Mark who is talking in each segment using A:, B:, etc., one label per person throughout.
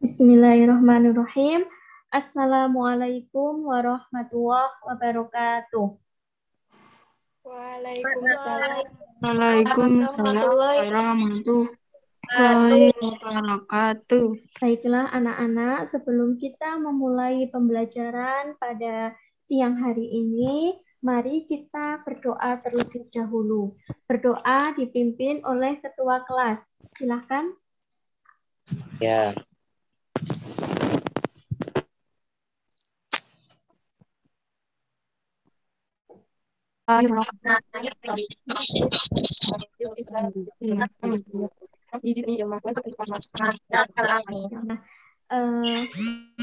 A: Bismillahirrahmanirrahim. Assalamualaikum warahmatullahi wabarakatuh.
B: Waalaikumsalam
C: warahmatullahi wabarakatuh.
A: Baiklah anak-anak, sebelum kita memulai pembelajaran pada siang hari ini, mari kita berdoa terlebih dahulu. Berdoa dipimpin oleh ketua kelas. Silakan.
D: Ya.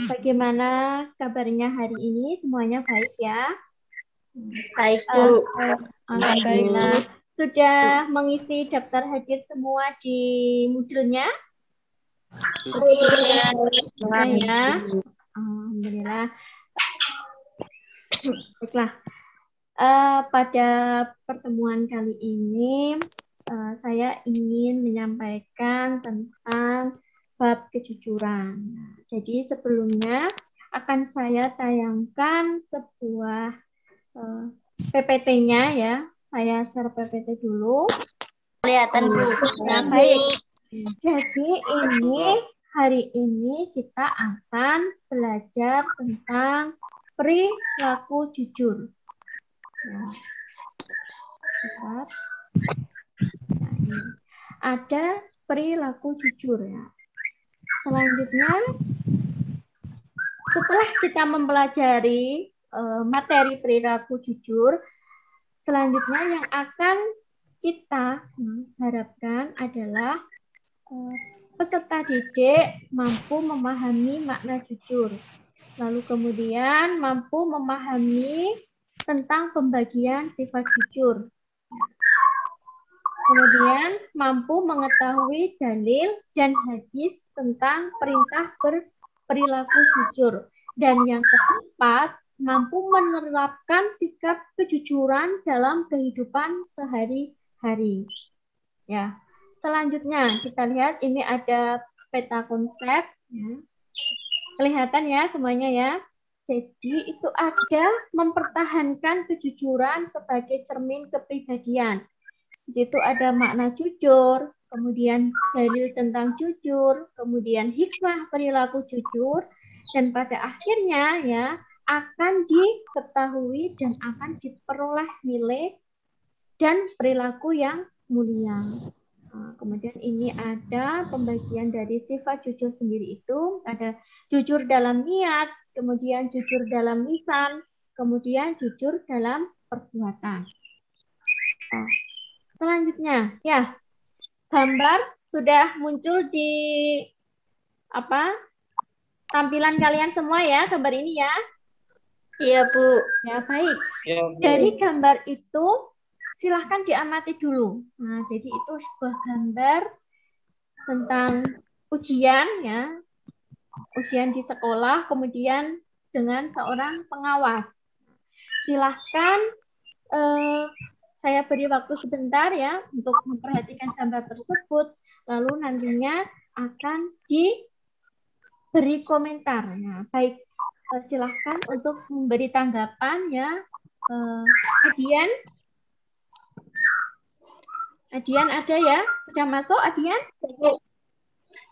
A: Bagaimana kabarnya hari ini? Semuanya baik ya?
B: Baik, Bu.
A: Alhamdulillah. Sudah mengisi daftar hadir semua di Moodle-nya? Sudah ya? Alhamdulillah. Baiklah. Pada pertemuan kali ini, saya ingin menyampaikan tentang bab kejujuran. Jadi sebelumnya akan saya tayangkan sebuah PPT-nya ya. Saya share PPT dulu.
B: Kelihatan, Bu.
A: Ya, baik. Jadi hari ini kita akan belajar tentang perilaku jujur. Ya. Nah, ada perilaku jujur ya. Selanjutnya, setelah kita mempelajari materi perilaku jujur, selanjutnya yang akan kita harapkan adalah peserta didik mampu memahami makna jujur. Lalu kemudian mampu memahami tentang pembagian sifat jujur. Kemudian mampu mengetahui dalil dan hadis tentang perintah berperilaku jujur. Dan yang keempat, mampu menerapkan sikap kejujuran dalam kehidupan sehari-hari. Ya. Selanjutnya kita lihat ini ada peta konsep. Ya. Kelihatan ya semuanya ya. Jadi itu ada mempertahankan kejujuran sebagai cermin kepribadian. Di situ ada makna jujur, kemudian dalil tentang jujur, kemudian hikmah perilaku jujur, dan pada akhirnya ya akan diketahui dan akan diperoleh nilai dan perilaku yang mulia. Kemudian ini ada pembagian dari sifat jujur sendiri itu, ada jujur dalam niat, kemudian jujur dalam lisan, kemudian jujur dalam perbuatan. Selanjutnya, ya, gambar sudah muncul di tampilan kalian semua ya, gambar ini ya.
B: Iya, Bu.
A: Ya, baik.
D: Ya, Bu.
A: Dari gambar itu silahkan diamati dulu. Nah, jadi itu sebuah gambar tentang ujian ya, ujian di sekolah, kemudian dengan seorang pengawas. Silahkan saya beri waktu sebentar ya untuk memperhatikan gambar tersebut, lalu nantinya akan diberi komentar. Nah, baik, silahkan untuk memberi tanggapan ya. Adian ada ya? Sudah masuk Adian?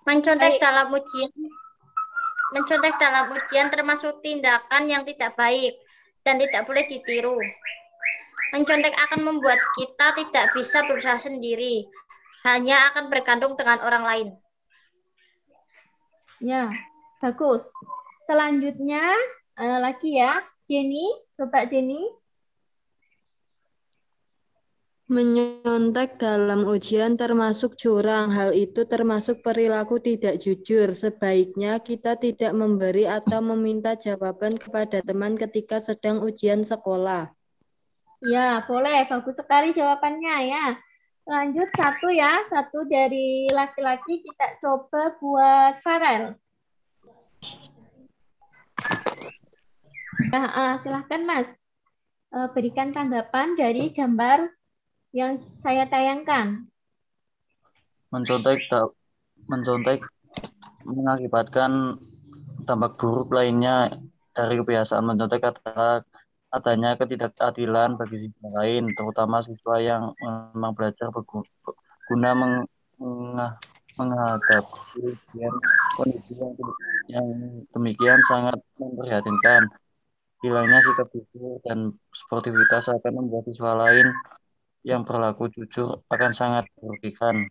B: Mencontek dalam ujian termasuk tindakan yang tidak baik dan tidak boleh ditiru. Mencontek akan membuat kita tidak bisa berusaha sendiri, hanya akan bergantung dengan orang lain.
A: Ya, bagus. Selanjutnya lagi ya, Jenny, coba Jenny.
C: Menyontek dalam ujian termasuk curang. Hal itu termasuk perilaku tidak jujur. Sebaiknya kita tidak memberi atau meminta jawaban kepada teman ketika sedang ujian sekolah.
A: Ya, boleh. Bagus sekali jawabannya ya. Lanjut satu dari laki-laki kita coba buat Farel. Silahkan Mas. Berikan tanggapan dari gambar yang saya tayangkan.
E: Mencontek mengakibatkan dampak buruk lainnya dari kebiasaan mencontek adalah adanya ketidakadilan bagi siswa lain, terutama siswa yang memang belajar guna menghadapi ujian. Kondisi yang demikian sangat memprihatinkan. Hilangnya sikap jujur dan sportivitas akan membuat siswa lain yang berlaku jujur akan sangat merugikan.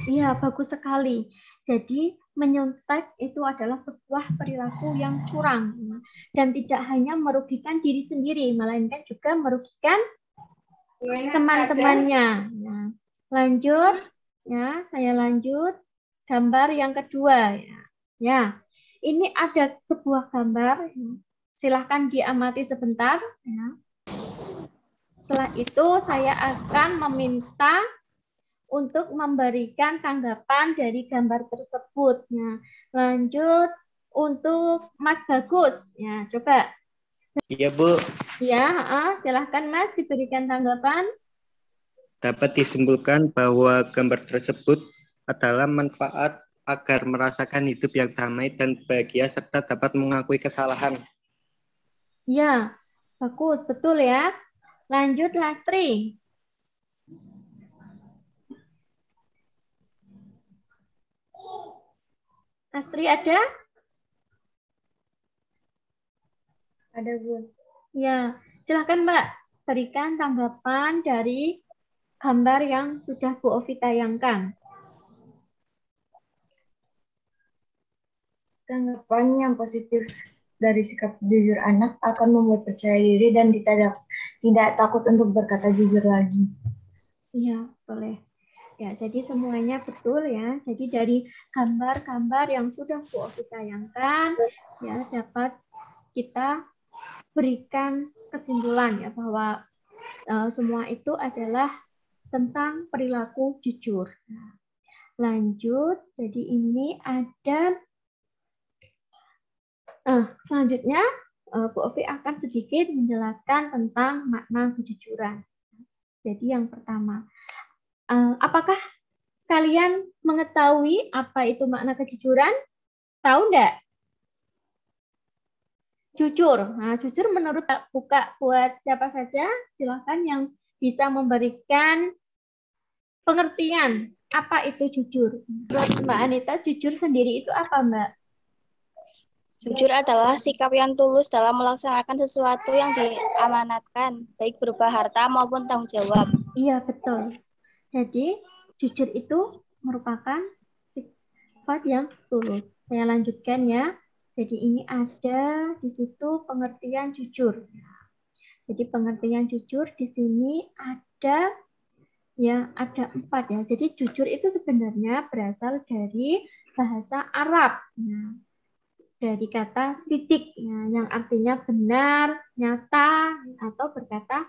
A: Iya, bagus sekali. Jadi menyontek itu adalah sebuah perilaku yang curang dan tidak hanya merugikan diri sendiri, melainkan juga merugikan teman-temannya. Nah, lanjut, ya, saya lanjut gambar yang kedua. Ya, ini ada sebuah gambar. Silahkan diamati sebentar. Ya. Setelah itu saya akan meminta untuk memberikan tanggapan dari gambar tersebut. Nah, lanjut untuk Mas Bagus. Ya, coba.
F: Iya, Bu.
A: Ya, silahkan Mas diberikan tanggapan.
F: Dapat disimpulkan bahwa gambar tersebut adalah manfaat agar merasakan hidup yang damai dan bahagia serta dapat mengakui kesalahan.
A: Ya, bagus, betul ya. Lanjut Lastri. Lastri ada?
B: Ada, Bu.
A: Ya, silakan Mbak berikan tanggapan dari gambar yang sudah Bu Ovi tayangkan.
G: Tanggapan yang positif dari sikap jujur anak akan membuat percaya diri dan tidak takut untuk berkata jujur lagi.
A: Iya, boleh. Ya, jadi semuanya betul ya. Jadi dari gambar-gambar yang sudah Bu Ovi tayangkan, ya dapat kita berikan kesimpulan ya bahwa semua itu adalah tentang perilaku jujur. Nah, lanjut, jadi ini ada selanjutnya Bu Ovi akan sedikit menjelaskan tentang makna kejujuran. Jadi yang pertama, apakah kalian mengetahui apa itu makna kejujuran? Tahu enggak? Jujur. Nah, jujur menurut buka buat siapa saja, silakan yang bisa memberikan pengertian apa itu jujur. Buat Mbak Anita, jujur sendiri itu apa, Mbak?
H: Jujur adalah sikap yang tulus dalam melaksanakan sesuatu yang diamanatkan, baik berupa harta maupun tanggung jawab.
A: Iya, betul. Jadi, jujur itu merupakan sifat yang tulus. Saya lanjutkan ya. Jadi, ini ada di situ pengertian jujur. Jadi, pengertian jujur di sini ada 4 ya. Jadi, jujur itu sebenarnya berasal dari bahasa Arab. Nah, dari kata sidik yang artinya benar, nyata, atau berkata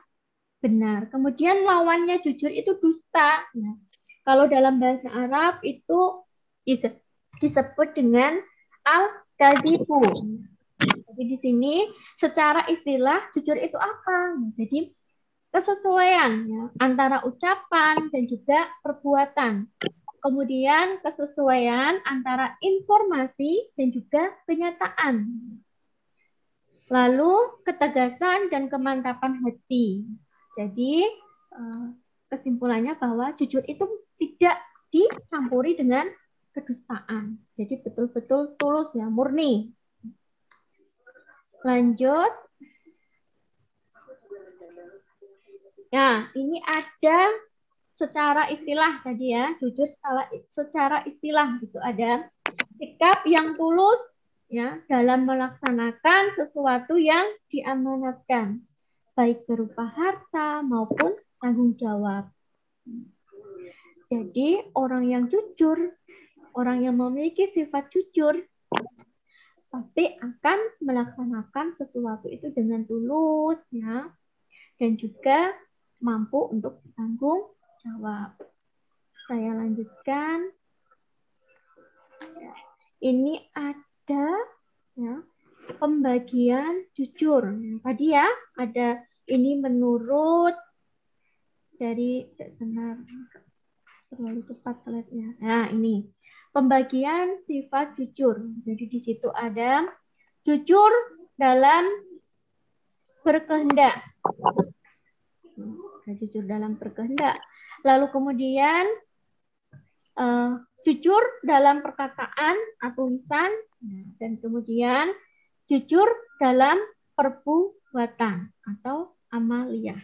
A: benar. Kemudian lawannya jujur itu dusta. Nah, kalau dalam bahasa Arab itu disebut dengan al-kadhibu. Jadi di sini secara istilah jujur itu apa? Jadi kesesuaian antara ucapan dan juga perbuatan. Kemudian kesesuaian antara informasi dan juga kenyataan. Lalu ketegasan dan kemantapan hati. Jadi kesimpulannya bahwa jujur itu tidak dicampuri dengan kedustaan. Jadi betul-betul tulus ya, murni. Lanjut. Nah, ini ada secara istilah tadi ya, jujur secara istilah gitu, ada sikap yang tulus ya dalam melaksanakan sesuatu yang diamanatkan, baik berupa harta maupun tanggung jawab. Jadi orang yang jujur, orang yang memiliki sifat jujur pasti akan melaksanakan sesuatu itu dengan tulus ya, dan juga mampu untuk bertanggung jawab. Saya lanjutkan. Ini ada ya, pembagian jujur. Tadi ya ada ini menurut dari sebentar terlalu cepat slide-nya. Nah, ini pembagian sifat jujur. Jadi di situ ada jujur dalam berkehendak. Jujur dalam berkehendak. Lalu kemudian jujur dalam perkataan atau lisan, dan kemudian jujur dalam perbuatan atau amaliyah.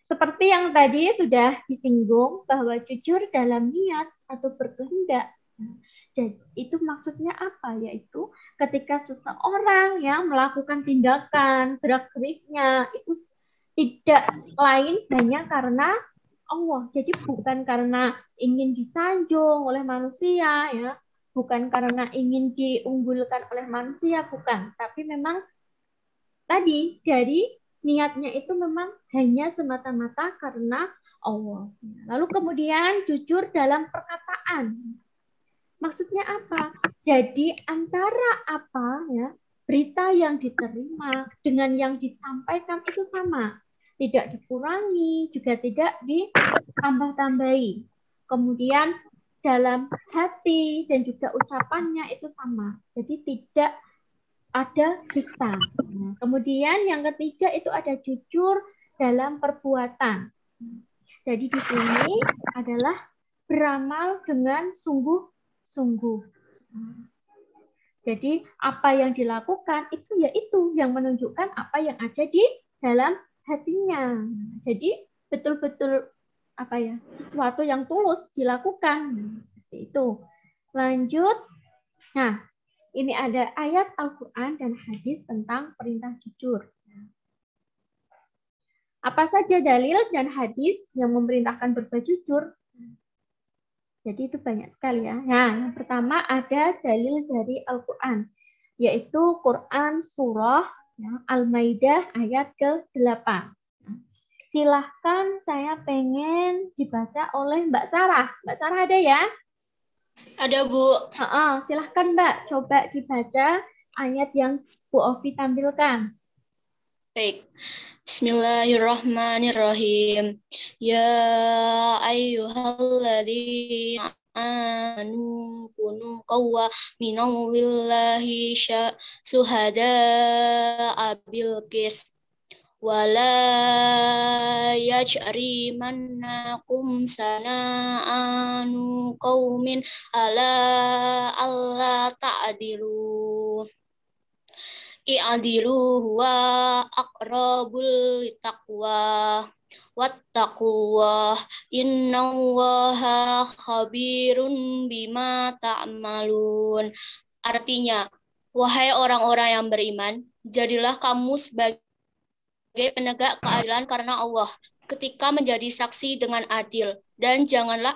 A: Seperti yang tadi sudah disinggung bahwa jujur dalam niat atau berkehendak. Jadi itu maksudnya apa? Yaitu ketika seseorang yang melakukan tindakan, gerak-geriknya itu tidak lain hanya karena Allah. Jadi bukan karena ingin disanjung oleh manusia, ya, bukan karena ingin diunggulkan oleh manusia, bukan. Tapi memang tadi dari niatnya itu memang hanya semata-mata karena Allah. Lalu kemudian jujur dalam perkataan. Maksudnya apa? Jadi antara apa, ya, berita yang diterima dengan yang disampaikan itu sama. Tidak dikurangi, juga tidak ditambah-tambahi. Kemudian dalam hati dan juga ucapannya itu sama. Jadi tidak ada dusta. Nah, kemudian yang ketiga itu ada jujur dalam perbuatan. Jadi di sini adalah beramal dengan sungguh-sungguh. Jadi apa yang dilakukan itu yaitu yang menunjukkan apa yang ada di dalam hatinya. Jadi betul-betul sesuatu yang tulus dilakukan. Seperti itu. Lanjut. Nah, ini ada ayat Al-Quran dan hadis tentang perintah jujur. Apa saja dalil dan hadis yang memerintahkan berbuat jujur? Jadi itu banyak sekali ya. Nah, yang pertama ada dalil dari Al-Quran, yaitu Quran surah Al-Maidah ayat ke-8. Silahkan, saya pengen dibaca oleh Mbak Sarah. Mbak Sarah ada ya?
H: Ada, Bu.
A: Silahkan Mbak, coba dibaca ayat yang Bu Ovi tampilkan.
H: Baik. Bismillahirrahmanirrahim. Ya ayyuhalladzina amanu kunu qawwamina lillahi syuhada'a bil qist. Wala yajrimannakum sana'anu qaumin ala alla ta'dilu. I'dilu huwa aqrabul taqwa. Wattaqwa innallaha khabirun bima ta'malun. Artinya, wahai orang-orang yang beriman, jadilah kamu sebagai penegak keadilan karena Allah ketika menjadi saksi dengan adil, dan janganlah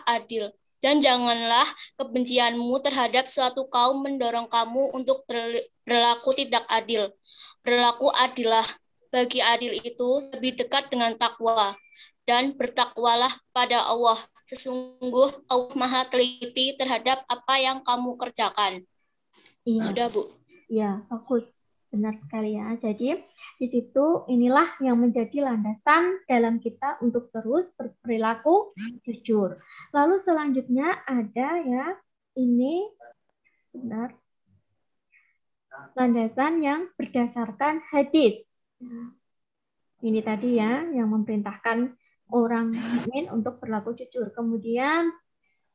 H: kebencianmu terhadap suatu kaum mendorong kamu untuk berlaku tidak adil. Berlaku adillah, bagi adil itu lebih dekat dengan takwa, dan bertakwalah pada Allah. Sesungguh Allah Maha teliti terhadap apa yang kamu kerjakan.
A: Iya.
H: Sudah, Bu.
A: Ya, bagus. Benar sekali ya. Jadi di situ inilah yang menjadi landasan dalam kita untuk terus berperilaku jujur. Lalu selanjutnya ada ya, ini benar, landasan yang berdasarkan hadis. Ini tadi ya yang memerintahkan orang mukmin untuk berlaku jujur. Kemudian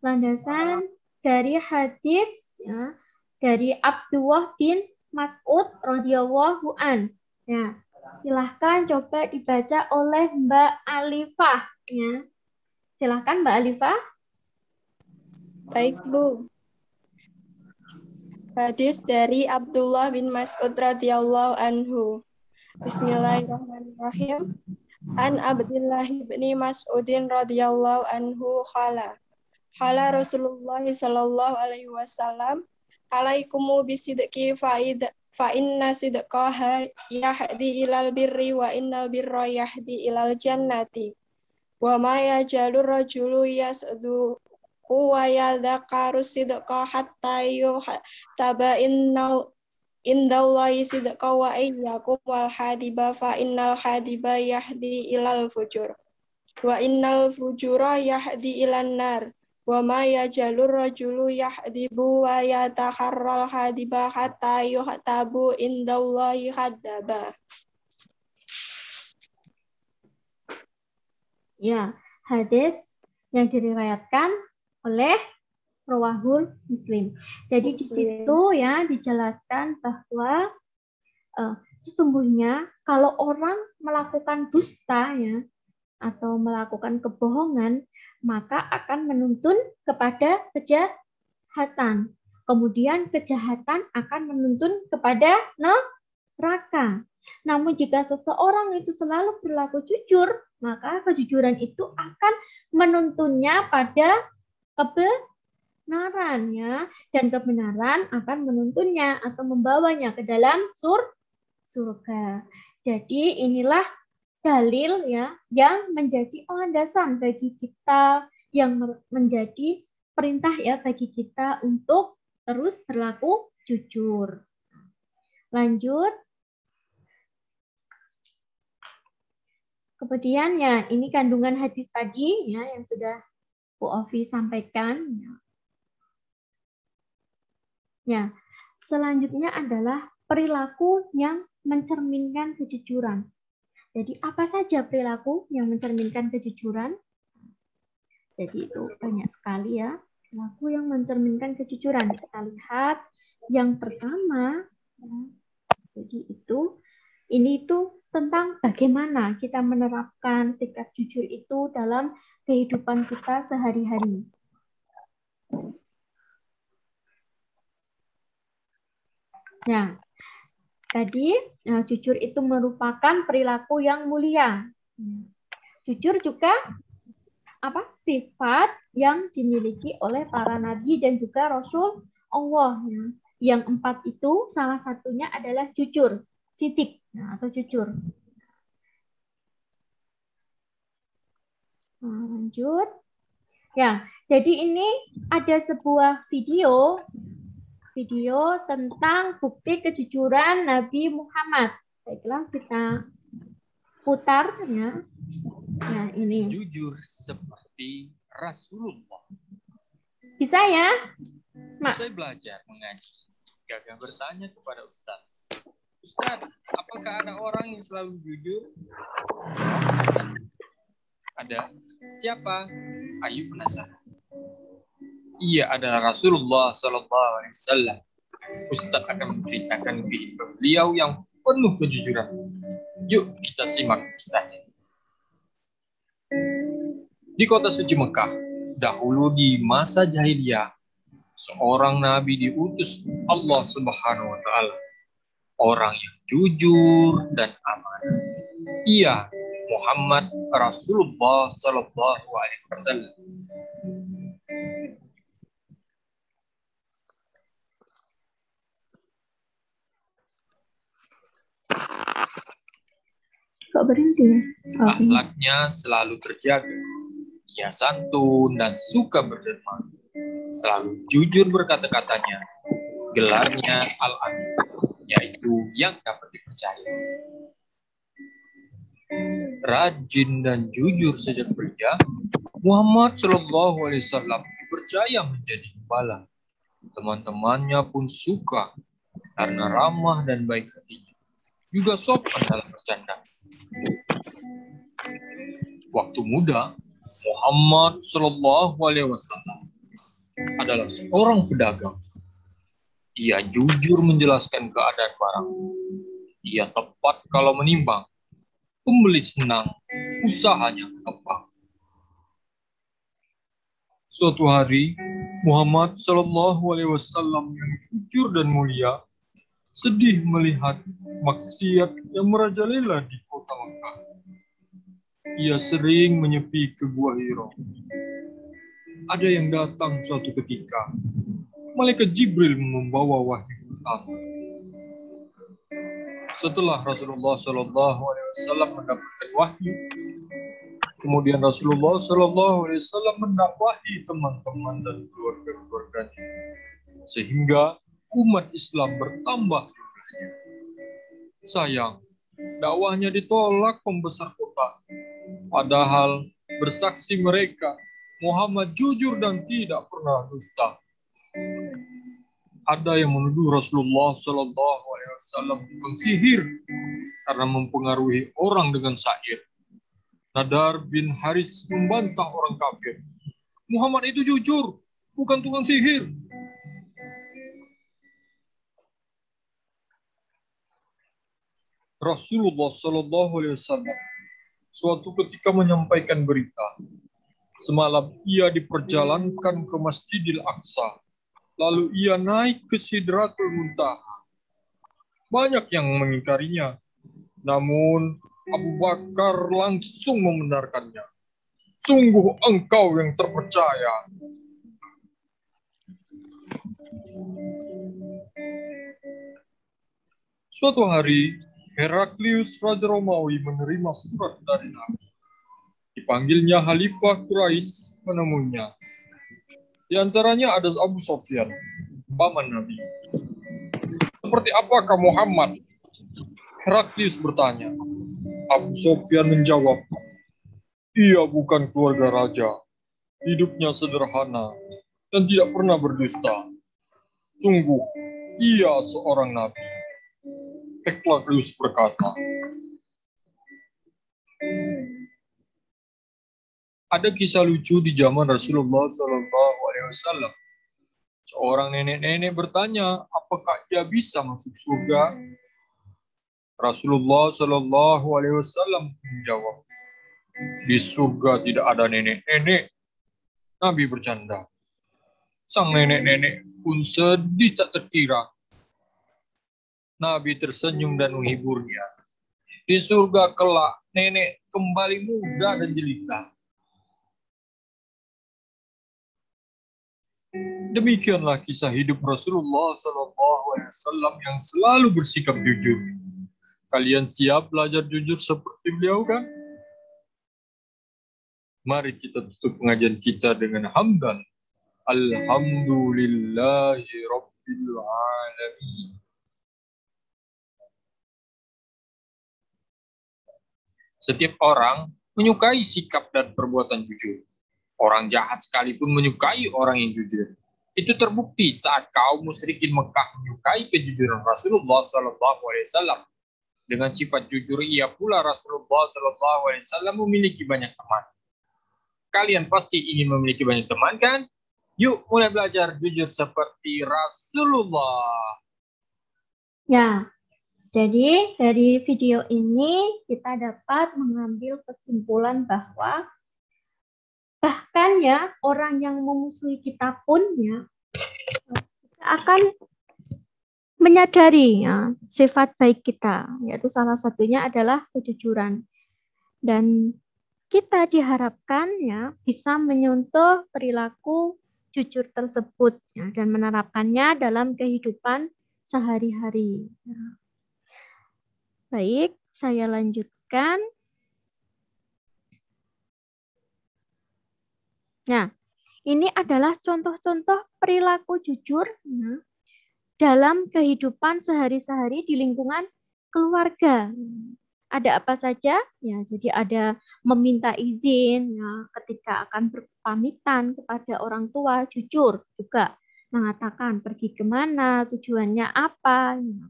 A: landasan dari hadis ya, dari Abdullah bin Mas'ud radhiyallahu an. Ya, silahkan coba dibaca oleh Mbak Alifah. Ya, silahkan Mbak Alifah.
I: Baik, Bu. Hadis dari Abdullah bin Mas'ud radhiyallahu anhu. Bismillahirrahmanirrahim. An Abdullah bin Mas'udin radhiyallahu anhu qala. Qala Rasulullah sallallahu alaihi wasallam, alaikumu bisidqi fa inna sidqaha yahdi ilal birri wa innal birra yahdi ilal jannati. Wa ma yajalur rajulu yasdu wa yadhakaru sidqa hatta yuhtaba indallahi sidqa wa iyyakum wal hadiba fa innal hadiba yahdi ilal fujur wa innal fujura yahdi ilan nar Wa ma yajalur rajulu yahdibu wa yatakharral hadiba hatta yuhtabu indallahi haddaba.
A: Ya, hadis yang diriwayatkan oleh Rawahul Muslim. Jadi di situ ya dijelaskan bahwa sesungguhnya kalau orang melakukan dusta ya atau melakukan kebohongan, maka akan menuntun kepada kejahatan. Kemudian kejahatan akan menuntun kepada neraka. Namun jika seseorang itu selalu berlaku jujur, maka kejujuran itu akan menuntunnya pada kebenaran ya, dan kebenaran akan menuntunnya atau membawanya ke dalam surga. Jadi inilah dalil ya yang menjadi landasan bagi kita, yang menjadi perintah ya bagi kita untuk terus berlaku jujur. Lanjut. Kemudian ya ini kandungan hadis tadi ya yang sudah Bu Ovi sampaikan. Ya, selanjutnya adalah perilaku yang mencerminkan kejujuran. Jadi apa saja perilaku yang mencerminkan kejujuran? Jadi itu banyak sekali ya, perilaku yang mencerminkan kejujuran. Kita lihat yang pertama, ya, jadi ini tentang bagaimana kita menerapkan sikap jujur itu dalam kehidupan kita sehari-hari. Nah, tadi jujur itu merupakan perilaku yang mulia. Jujur juga sifat yang dimiliki oleh para nabi dan juga rasul Allah. Yang 4 itu salah satunya adalah jujur, sidik atau jujur. Lanjut. Ya, jadi ini ada sebuah video tentang bukti kejujuran Nabi Muhammad. Baiklah, kita putar ya. Nah, ini.
J: Jujur seperti Rasulullah.
A: Bisa ya?
J: Saya belajar mengaji. Gagah bertanya kepada Ustaz. Ustaz, apakah ada orang yang selalu jujur? Ada. Siapa? Ayu penasaran. Ia adalah Rasulullah SAW. Ustaz akan menceritakan kehidupan beliau yang penuh kejujuran. Yuk kita simak kisahnya. Di kota suci Mekah, dahulu di masa jahiliyah, seorang nabi diutus Allah Subhanahu wa taala. Orang yang jujur dan amanah. Ia Muhammad Rasulullah sallallahu alaihi wasallam.
A: Kok berhenti ya?
J: Akhlaknya selalu terjaga. Ia santun dan suka berderma. Selalu jujur berkata-katanya. Gelarnya Al-Amin, yaitu yang dapat dipercaya. Rajin dan jujur sejak belia, Muhammad Shallallahu Alaihi Wasallam dipercaya menjadi gembala. Teman-temannya pun suka karena ramah dan baik hatinya. Juga sopan dalam bercanda. Waktu muda, Muhammad Shallallahu Alaihi Wasallam adalah seorang pedagang. Ia jujur menjelaskan keadaan barang. Ia tepat kalau menimbang. Pembeli senang, usahanya kembang. Suatu hari, Muhammad Shallallahu Alaihi Wasallam yang jujur dan mulia sedih melihat maksiat yang merajalela di kota Mekah. Ia sering menyepi ke Gua Hira. Ada yang datang suatu ketika. Malaikat Jibril membawa wahyu pertama. Setelah Rasulullah Shallallahu Alaihi Wasallam mendapatkan wahyu, kemudian Rasulullah Shallallahu Alaihi Wasallam mendakwahi teman-teman dan keluarga-keluarganya, sehingga umat Islam bertambah jumlahnya. Sayang, dakwahnya ditolak pembesar kota. Padahal bersaksi mereka Muhammad jujur dan tidak pernah dusta. Ada yang menuduh Rasulullah SAW tukang sihir karena mempengaruhi orang dengan syair. Nadar bin Haris membantah orang kafir. Muhammad itu jujur, bukan tukang sihir. Rasulullah SAW suatu ketika menyampaikan berita. Semalam ia diperjalankan ke Masjidil Aqsa. Lalu ia naik ke Sidratul Muntaha. Banyak yang mengingkarinya. Namun Abu Bakar langsung membenarkannya. Sungguh engkau yang terpercaya. Suatu hari, Heraklius Raja Romawi menerima surat dari Nabi. Dipanggilnya Khalifah Quraisy menemuinya. Di antaranya ada Abu Sufyan, paman Nabi. Seperti apakah Muhammad? Heraklius bertanya. Abu Sufyan menjawab, ia bukan keluarga raja. Hidupnya sederhana dan tidak pernah berdusta. Sungguh, ia seorang nabi. Heraklius berkata, ada kisah lucu di zaman Rasulullah SAW. Seorang nenek-nenek bertanya, apakah ia bisa masuk surga? Rasulullah SAW menjawab, di surga tidak ada nenek-nenek. Nabi bercanda. Sang nenek-nenek pun sedih tak terkira. Nabi tersenyum dan menghiburnya. Di surga kelak, nenek kembali muda dan jelita. Demikianlah kisah hidup Rasulullah SAW yang selalu bersikap jujur. Kalian siap belajar jujur seperti beliau kan? Mari kita tutup pengajian kita dengan hamdan. Alhamdulillahi Rabbil Alamin. Setiap orang menyukai sikap dan perbuatan jujur. Orang jahat sekalipun menyukai orang yang jujur. Itu terbukti saat kaum musyrikin Mekah menyukai kejujuran Rasulullah SAW. Dengan sifat jujur ia pula Rasulullah SAW memiliki banyak teman. Kalian pasti ingin memiliki banyak teman kan? Yuk mulai belajar jujur seperti Rasulullah.
A: Ya, jadi dari video ini kita dapat mengambil kesimpulan bahwa bahkan ya orang yang memusuhi kita pun ya kita akan menyadari ya, sifat baik kita, yaitu salah satunya adalah kejujuran. Dan kita diharapkan ya bisa menyentuh perilaku jujur tersebut ya, dan menerapkannya dalam kehidupan sehari-hari. Ya. Baik, saya lanjutkan. Nah, ini adalah contoh-contoh perilaku jujur ya, dalam kehidupan sehari-hari di lingkungan keluarga. Ada apa saja? Ya, jadi ada meminta izin ya, ketika akan berpamitan kepada orang tua, jujur juga mengatakan pergi kemana, tujuannya apa. Ya.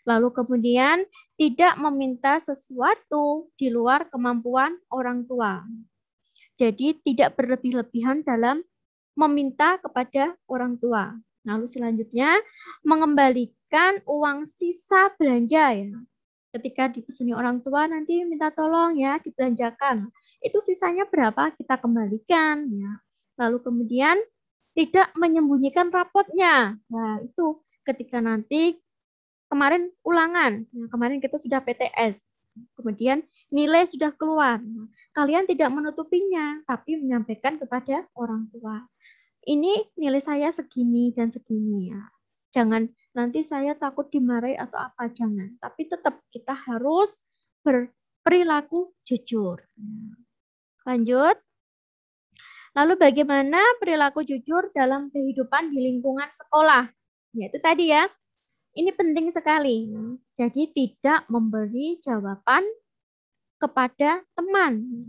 A: Lalu kemudian tidak meminta sesuatu di luar kemampuan orang tua. Jadi tidak berlebih-lebihan dalam meminta kepada orang tua. Lalu selanjutnya mengembalikan uang sisa belanja ya. Ketika dipesoni orang tua nanti minta tolong ya dibelanjakan. Itu sisanya berapa kita kembalikan ya. Lalu kemudian tidak menyembunyikan rapotnya. Nah, itu ketika nanti kemarin ulangan. Nah, kemarin kita sudah PTS. Kemudian nilai sudah keluar. Kalian tidak menutupinya, tapi menyampaikan kepada orang tua. Ini nilai saya segini dan segini ya. Jangan nanti saya takut dimarahi atau apa, jangan. Tapi tetap kita harus berperilaku jujur. Lanjut. Lalu bagaimana perilaku jujur dalam kehidupan di lingkungan sekolah? Yaitu tadi ya. Ini penting sekali. Jadi tidak memberi jawaban kepada teman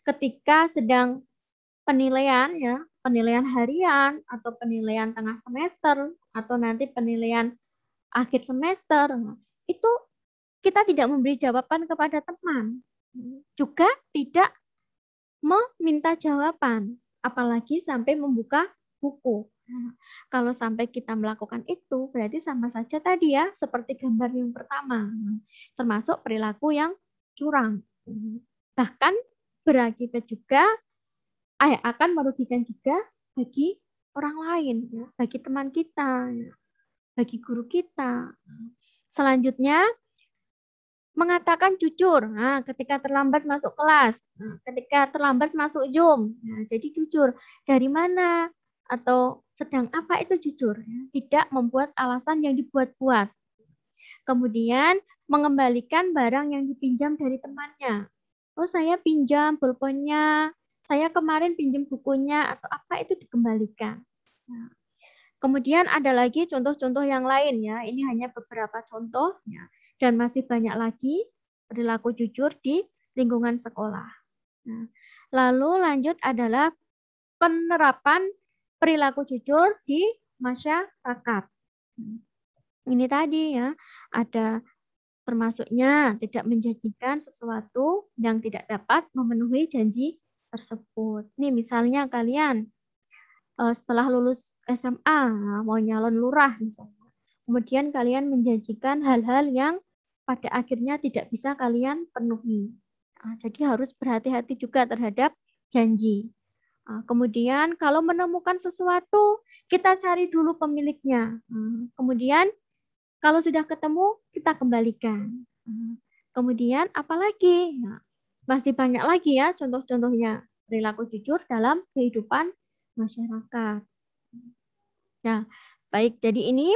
A: ketika sedang penilaian ya, penilaian harian atau penilaian tengah semester atau nanti penilaian akhir semester. Itu kita tidak memberi jawaban kepada teman. Juga tidak meminta jawaban, apalagi sampai membuka buku. Kalau sampai kita melakukan itu, berarti sama saja tadi ya, seperti gambar yang pertama, termasuk perilaku yang curang. Bahkan berakibat juga, akan merugikan juga bagi orang lain, ya, bagi teman kita, ya, bagi guru kita. Selanjutnya, mengatakan jujur. Nah, ketika terlambat masuk kelas, ketika terlambat masuk Zoom, nah, jadi jujur. Dari mana atau sedang apa itu jujur? Tidak membuat alasan yang dibuat-buat. Kemudian mengembalikan barang yang dipinjam dari temannya. Oh, saya pinjam pulpennya, saya kemarin pinjam bukunya atau apa itu dikembalikan. Nah, kemudian ada lagi contoh-contoh yang lain ya. Ini hanya beberapa contoh ya. Dan masih banyak lagi perilaku jujur di lingkungan sekolah. Nah, lalu lanjut adalah penerapan perilaku jujur di masyarakat. Ini tadi ya, ada termasuknya tidak menjanjikan sesuatu yang tidak dapat memenuhi janji tersebut. Nih misalnya kalian setelah lulus SMA mau nyalon lurah misalnya. Kemudian kalian menjanjikan hal-hal yang pada akhirnya tidak bisa kalian penuhi. Nah, jadi harus berhati-hati juga terhadap janji. Nah, kemudian kalau menemukan sesuatu, kita cari dulu pemiliknya. Kemudian kalau sudah ketemu, kita kembalikan. Kemudian apalagi? Nah, masih banyak lagi ya contoh-contohnya perilaku jujur dalam kehidupan masyarakat. Nah, baik. Jadi ini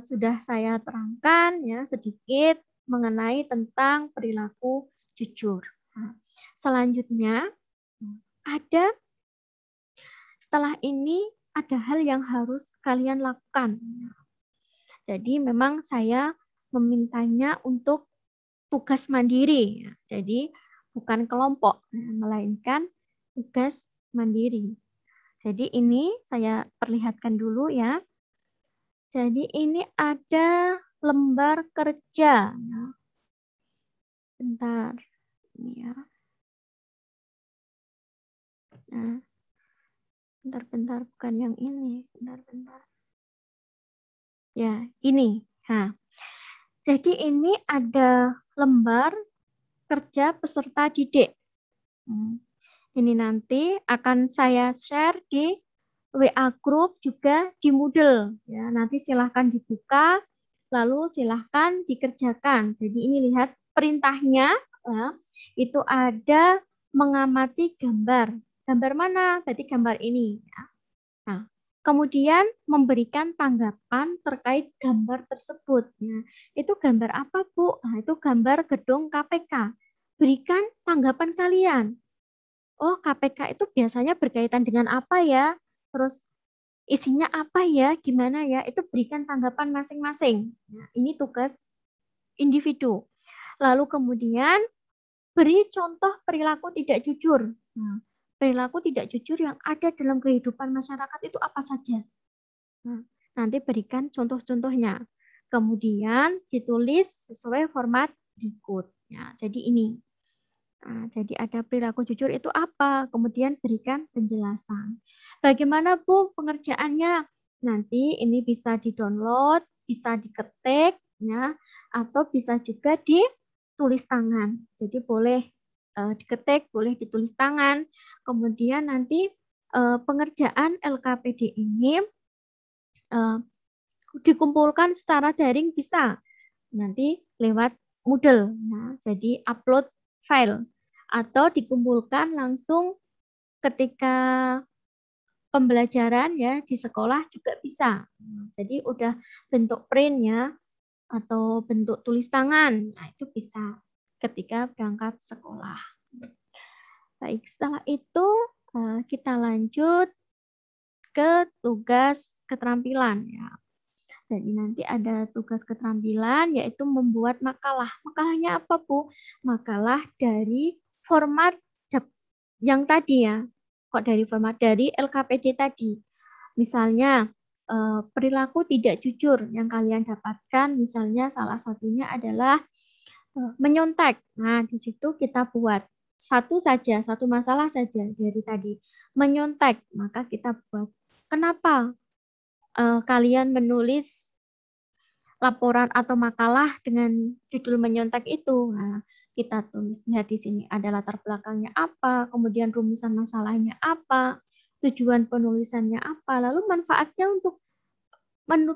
A: sudah saya terangkan ya sedikit mengenai tentang perilaku jujur. Nah, selanjutnya setelah ini ada hal yang harus kalian lakukan. Jadi memang saya memintanya untuk tugas mandiri. Jadi bukan kelompok, melainkan tugas mandiri. Jadi ini saya perlihatkan dulu ya. Jadi ini ada lembar kerja. Bentar. Ini ya. Nah, bentar, bukan yang ini. Bentar. Ya, ini. Nah, jadi ini ada lembar kerja peserta didik. Ini nanti akan saya share di WA group juga di Moodle. Ya, nanti silahkan dibuka, lalu silahkan dikerjakan. Jadi ini lihat perintahnya, ya, itu ada mengamati gambar. Gambar mana? Berarti gambar ini. Ya. Nah, kemudian memberikan tanggapan terkait gambar tersebut. Ya. Itu gambar apa, Bu? Nah, itu gambar gedung KPK. Berikan tanggapan kalian. Oh, KPK itu biasanya berkaitan dengan apa ya? Terus isinya apa ya, gimana ya, itu berikan tanggapan masing-masing. Nah, ini tugas individu. Lalu kemudian beri contoh perilaku tidak jujur. Nah, perilaku tidak jujur yang ada dalam kehidupan masyarakat itu apa saja. Nah, nanti berikan contoh-contohnya. Kemudian ditulis sesuai format berikut. Ya, jadi ini. Nah, jadi ada perilaku jujur itu apa? Kemudian berikan penjelasan. Bagaimana Bu pengerjaannya? Nanti ini bisa di-download, bisa diketik, ya, atau bisa juga ditulis tangan. Jadi boleh diketik, boleh ditulis tangan. Kemudian nanti pengerjaan LKPD ini dikumpulkan secara daring bisa. Nanti lewat Moodle. Nah, jadi upload file atau dikumpulkan langsung ketika pembelajaran ya di sekolah juga bisa. Jadi udah bentuk print ya atau bentuk tulis tangan. Nah, itu bisa ketika berangkat sekolah. Baik, setelah itu kita lanjut ke tugas keterampilan ya. Jadi nanti ada tugas keterampilan yaitu membuat makalah. Makalahnya apa, Bu? Makalah dari format yang tadi ya. Kok dari format? Dari LKPD tadi. Misalnya perilaku tidak jujur yang kalian dapatkan, misalnya salah satunya adalah menyontek. Nah, di situ kita buat satu masalah saja dari tadi. Menyontek, maka kita buat. Kenapa kalian menulis laporan atau makalah dengan judul menyontek itu? Nah, kita tulis lihat di sini ada latar belakangnya apa, kemudian rumusan masalahnya apa, tujuan penulisannya apa, lalu manfaatnya untuk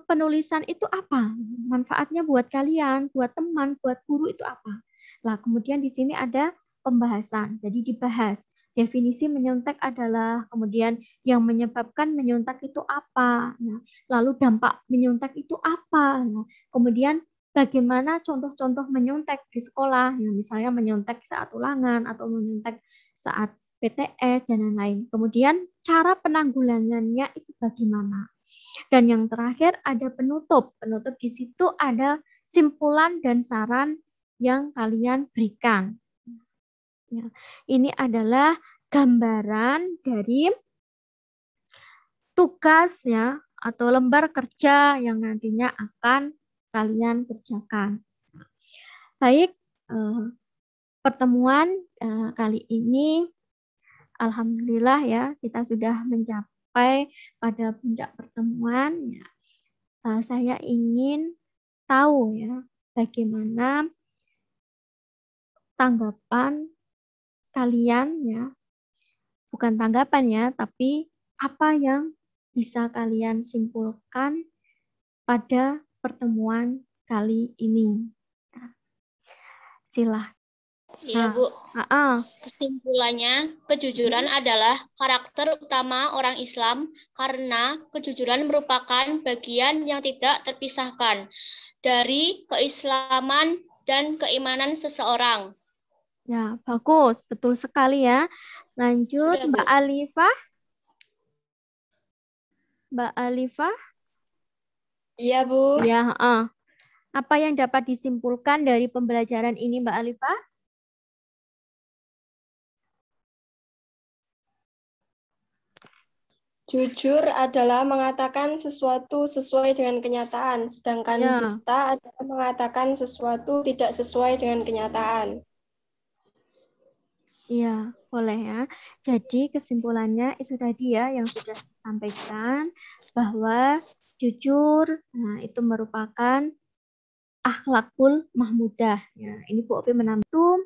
A: penulisan itu apa? Manfaatnya buat kalian, buat teman, buat guru itu apa? Nah, kemudian di sini ada pembahasan. Jadi dibahas definisi menyontek adalah, kemudian yang menyebabkan menyontek itu apa? Nah, lalu dampak menyontek itu apa? Nah, kemudian bagaimana contoh-contoh menyontek di sekolah? Ya, misalnya menyontek saat ulangan atau menyontek saat PTS dan lain-lain. Kemudian cara penanggulangannya itu bagaimana? Dan yang terakhir ada penutup. Penutup di situ ada simpulan dan saran yang kalian berikan. Ya, ini adalah gambaran dari tugas ya atau lembar kerja yang nantinya akan kalian kerjakan. Baik, pertemuan kali ini alhamdulillah ya kita sudah mencapai pada puncak pertemuan. Ya. Saya ingin tahu ya bagaimana tanggapan kalian ya, bukan tanggapan ya, tapi apa yang bisa kalian simpulkan pada pertemuan kali ini. Silahkan.
H: Iya, Bu. Kesimpulannya, kejujuran adalah karakter utama orang Islam karena kejujuran merupakan bagian yang tidak terpisahkan dari keislaman dan keimanan seseorang.
A: Ya, bagus. Betul sekali ya. Lanjut, Mbak Alifah. Mbak Alifah.
I: Iya, Bu.
A: Ya, apa yang dapat disimpulkan dari pembelajaran ini, Mbak Alifah?
I: Jujur adalah mengatakan sesuatu sesuai dengan kenyataan, sedangkan dusta adalah mengatakan sesuatu tidak sesuai dengan kenyataan.
A: Iya, boleh ya. Jadi kesimpulannya itu tadi ya yang sudah disampaikan bahwa jujur itu merupakan akhlakul mahmudah. Ya, ini Bu Ovi menambah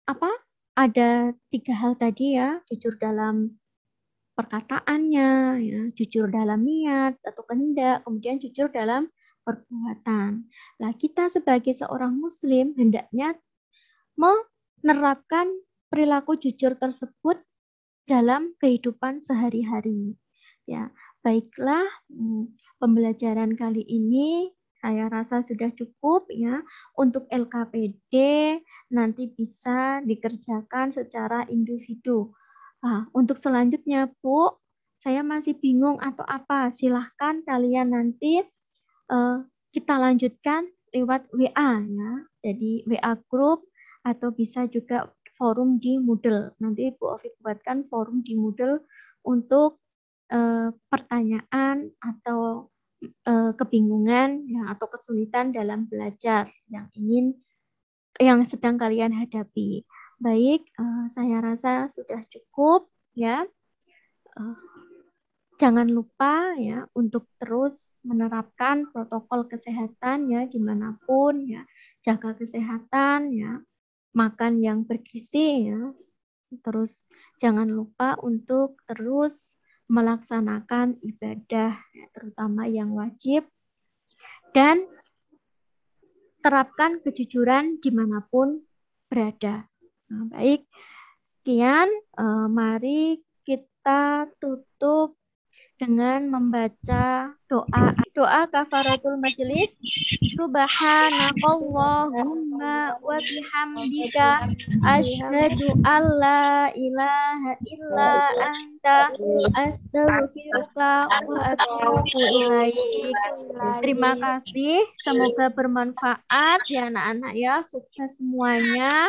A: apa? Ada 3 hal tadi ya, jujur dalam perkataannya, ya, jujur dalam niat atau kehendak, kemudian jujur dalam perbuatan. Nah, kita sebagai seorang muslim hendaknya menerapkan perilaku jujur tersebut dalam kehidupan sehari-hari. Ya, baiklah, pembelajaran kali ini saya rasa sudah cukup ya. Untuk LKPD nanti bisa dikerjakan secara individu. Nah, untuk selanjutnya, Bu, saya masih bingung atau apa. Silahkan kalian nanti kita lanjutkan lewat WA ya. Jadi WA group atau bisa juga forum di Moodle. Nanti Bu Ovi buatkan forum di Moodle untuk pertanyaan atau kebingungan ya, atau kesulitan dalam belajar yang sedang kalian hadapi. Baik, saya rasa sudah cukup ya. Jangan lupa ya untuk terus menerapkan protokol kesehatan ya dimanapun ya, jaga kesehatan ya, makan yang bergizi ya. Terus jangan lupa untuk terus melaksanakan ibadah ya, terutama yang wajib, dan terapkan kejujuran dimanapun berada. Nah, baik, sekian. Mari kita tutup dengan membaca doa kafaratul majelis. Subhanakallahumma wa bihamdika asyhadu alla ilaha illa anta astaghfiruka wa atubu ilaik. Terima kasih, semoga bermanfaat ya anak-anak ya, sukses semuanya.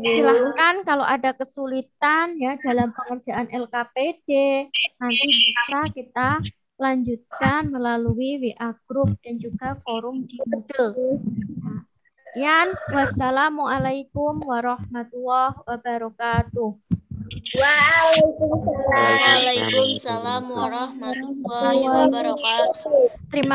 A: Silahkan kalau ada kesulitan ya dalam pengerjaan LKPD, nanti bisa kita lanjutkan melalui WA group dan juga forum di Moodle. Sekian, wassalamualaikum warahmatullahi wabarakatuh.
H: Waalaikumsalam warahmatullahi wabarakatuh.
A: Terima